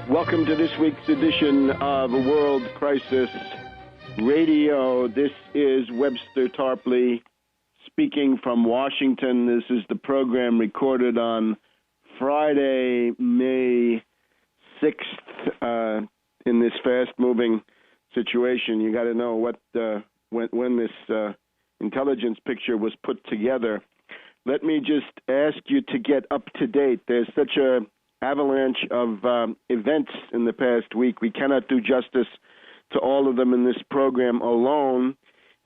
Welcome to this week's edition of World Crisis Radio. This is Webster Tarpley speaking from Washington. This is the program recorded on Friday, May 6th. In this fast-moving situation, you got to know what when this intelligence picture was put together. Let me just ask you to get up to date. There's such a avalanche of events in the past week. We cannot do justice to all of them in this program alone.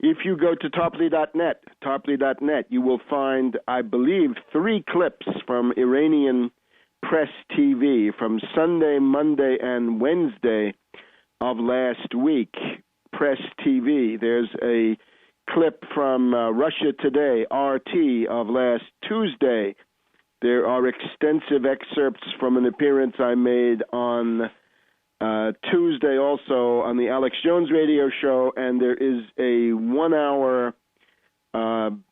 If you go to Tarpley.net, you will find, I believe, 3 clips from Iranian Press TV from Sunday, Monday, and Wednesday of last week. Press TV. There's a clip from Russia Today, RT, of last Tuesday. There are extensive excerpts from an appearance I made on Tuesday also on the Alex Jones radio show, and there is a 1-hour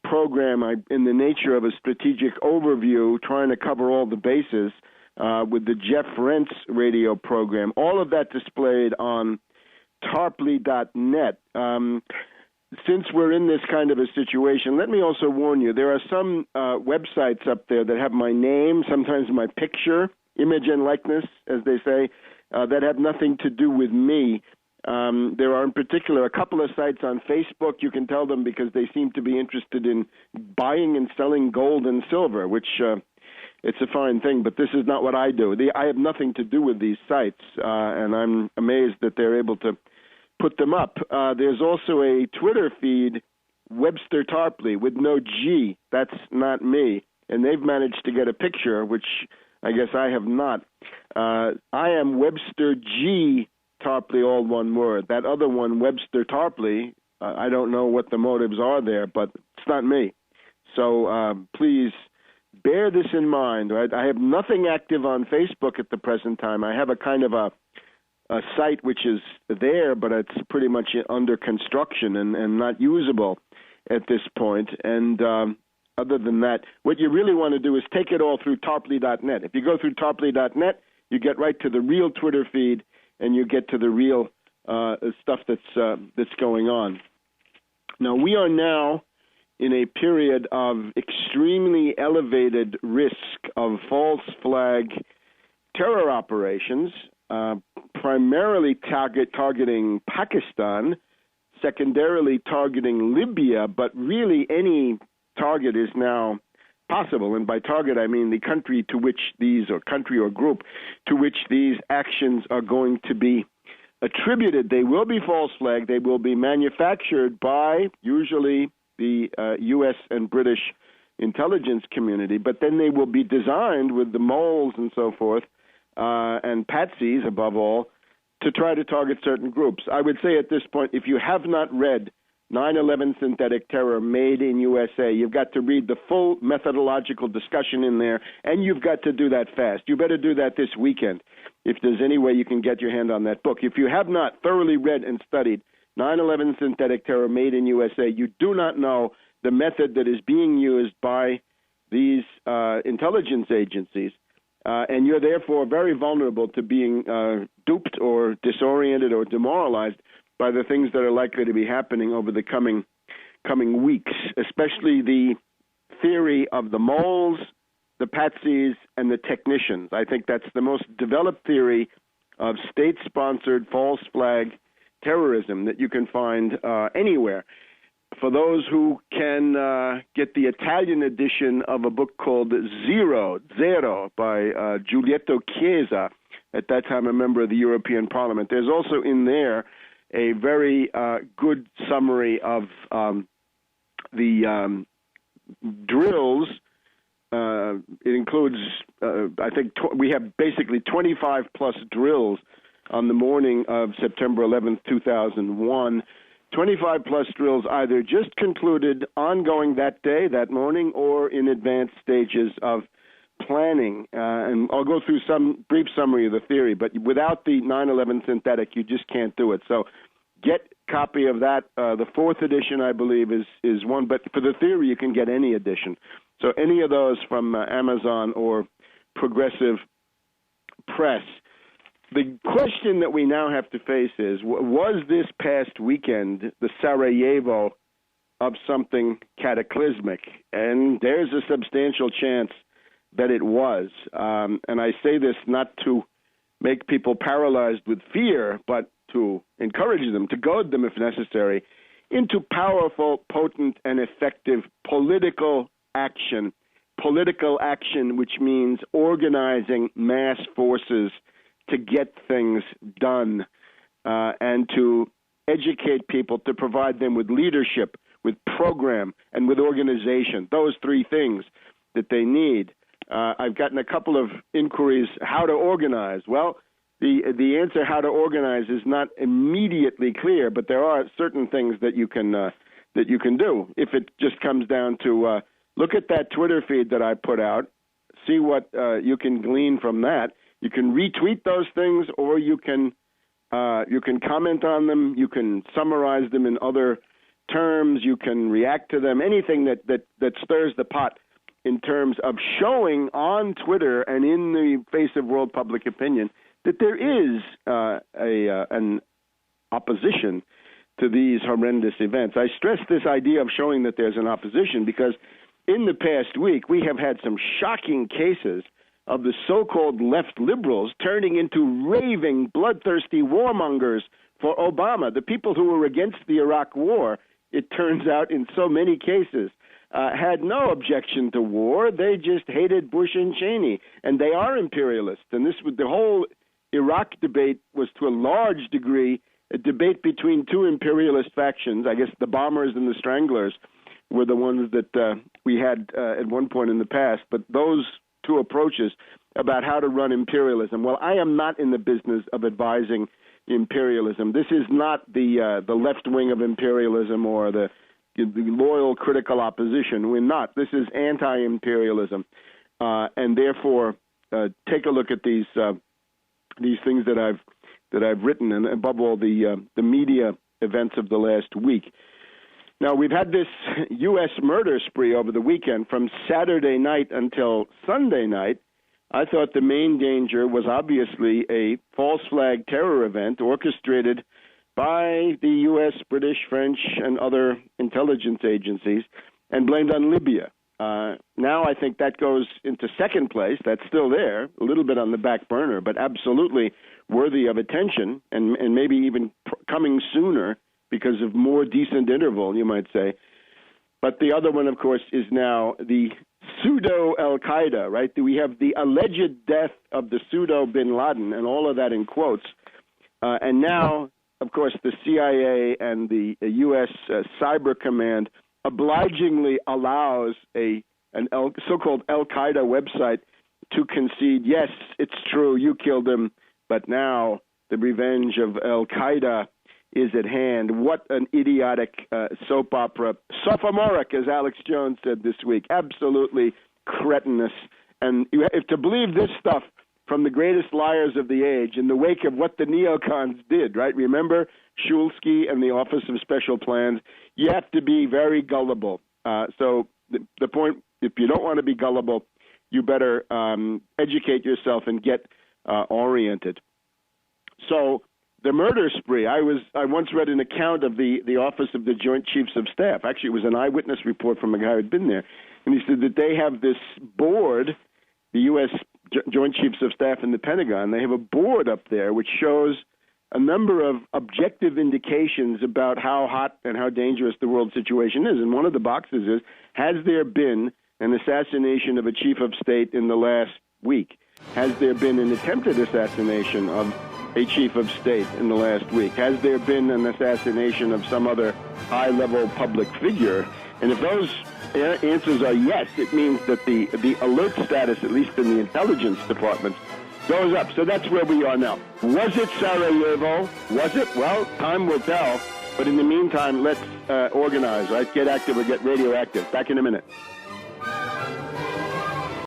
program in the nature of a strategic overview trying to cover all the bases with the Jeff Rentz radio program. All of that displayed on Tarpley.net. Since we're in this kind of a situation, let me also warn you, there are some websites up there that have my name, sometimes my picture, image and likeness, as they say, that have nothing to do with me. There are in particular a couple of sites on Facebook. You can tell them because they seem to be interested in buying and selling gold and silver, which it's a fine thing, but this is not what I do. I have nothing to do with these sites, and I'm amazed that they're able to put them up. There's also a Twitter feed, Webster Tarpley, with no G. That's not me. And they've managed to get a picture, which I guess I have not. I am Webster G. Tarpley, all one word. That other one, Webster Tarpley, I don't know what the motives are there, but it's not me. So please bear this in mind. Right? I have nothing active on Facebook at the present time. I have a kind of a site which is there, but it's pretty much under construction and not usable at this point. And other than that, what you really want to do is take it all through Tarpley.net. If you go through Tarpley.net, you get right to the real Twitter feed, and you get to the real stuff that's going on. Now, we are now in a period of extremely elevated risk of false flag terror operations, primarily targeting Pakistan, secondarily targeting Libya, but really any target is now possible. And by target, I mean the country to which these, or country or group to which these actions are going to be attributed. They will be false flagged. They will be manufactured by usually the U.S. and British intelligence community, but then they will be designed with the moles and so forth, and patsies, above all, to try to target certain groups. I would say at this point, if you have not read 9/11 Synthetic Terror Made in USA, you've got to read the full methodological discussion in there, and you've got to do that fast. You better do that this weekend if there's any way you can get your hand on that book. If you have not thoroughly read and studied 9/11 Synthetic Terror Made in USA, you do not know the method that is being used by these intelligence agencies. And you're therefore very vulnerable to being duped or disoriented or demoralized by the things that are likely to be happening over the coming weeks, especially the theory of the moles, the patsies, and the technicians. I think that's the most developed theory of state-sponsored false flag terrorism that you can find anywhere. For those who can get the Italian edition of a book called Zero by Giulietto Chiesa, at that time a member of the European Parliament, there's also in there a very good summary of the drills. It includes, I think, we have basically 25-plus drills on the morning of September 11th, 2001. 25-plus drills either just concluded, ongoing that day, that morning, or in advanced stages of planning. And I'll go through some brief summary of the theory, but without the 9/11 synthetic, you just can't do it. So get a copy of that. The 4th edition, I believe, is one, but for the theory, you can get any edition. So any of those from Amazon or Progressive Press. The question that we now have to face is, was this past weekend the Sarajevo of something cataclysmic? And there's a substantial chance that it was. And I say this not to make people paralyzed with fear, but to encourage them, to goad them if necessary, into powerful, potent, and effective political action. Political action, which means organizing mass forces to get things done and to educate people, to provide them with leadership, with program, and with organization. Those three things that they need. I've gotten a couple of inquiries how to organize. Well, the answer how to organize is not immediately clear, but there are certain things that you can do. If it just comes down to look at that Twitter feed that I put out, see what you can glean from that. You can retweet those things, or you can comment on them. You can summarize them in other terms. You can react to them. Anything that stirs the pot in terms of showing on Twitter and in the face of world public opinion that there is an opposition to these horrendous events. I stress this idea of showing that there's an opposition because in the past week we have had some shocking cases of the so-called left liberals turning into raving, bloodthirsty warmongers for Obama. The people who were against the Iraq war, it turns out in so many cases, had no objection to war. They just hated Bush and Cheney, and they are imperialists. And this was the whole Iraq debate was to a large degree a debate between two imperialist factions. I guess the bombers and the stranglers were the ones that we had at one point in the past. But those two approaches about how to run imperialism. Well, I am not in the business of advising imperialism. This is not the left wing of imperialism or the loyal critical opposition. We're not. This is anti-imperialism, and therefore take a look at these things that I've written, and above all the media events of the last week. Now, we've had this U.S. murder spree over the weekend from Saturday night until Sunday night. I thought the main danger was obviously a false flag terror event orchestrated by the U.S., British, French, and other intelligence agencies and blamed on Libya. Now I think that goes into second place. That's still there, a little bit on the back burner, but absolutely worthy of attention and maybe even coming sooner because of more decent interval, you might say. But the other one, of course, is now the pseudo-Al-Qaeda, right? We have the alleged death of the pseudo-Bin Laden, and all of that in quotes. And now, of course, the CIA and the U.S. Cyber Command obligingly allows a so-called Al-Qaeda website to concede, yes, it's true, you killed him, but now the revenge of Al-Qaeda is at hand. What an idiotic soap opera. Sophomoric, as Alex Jones said this week. Absolutely cretinous. And you have to believe this stuff from the greatest liars of the age in the wake of what the neocons did, right? Remember Shulsky and the Office of Special Plans? You have to be very gullible. So the point, if you don't want to be gullible, you better educate yourself and get oriented. So the murder spree, I once read an account of the Office of the Joint Chiefs of Staff. Actually, it was an eyewitness report from a guy who had been there. And he said that they have this board, the U.S. Joint Chiefs of Staff in the Pentagon, they have a board up there which shows a number of objective indications about how hot and how dangerous the world situation is. And one of the boxes is, has there been an assassination of a chief of state in the last week? Has there been an attempted assassination of a chief of state in the last week? Has there been an assassination of some other high-level public figure? And if those answers are yes, it means that the alert status, at least in the intelligence department, goes up. So that's where we are now. Was it Sarajevo? Was it? Well, time will tell. But in the meantime, let's organize, right? Get active or get radioactive. Back in a minute.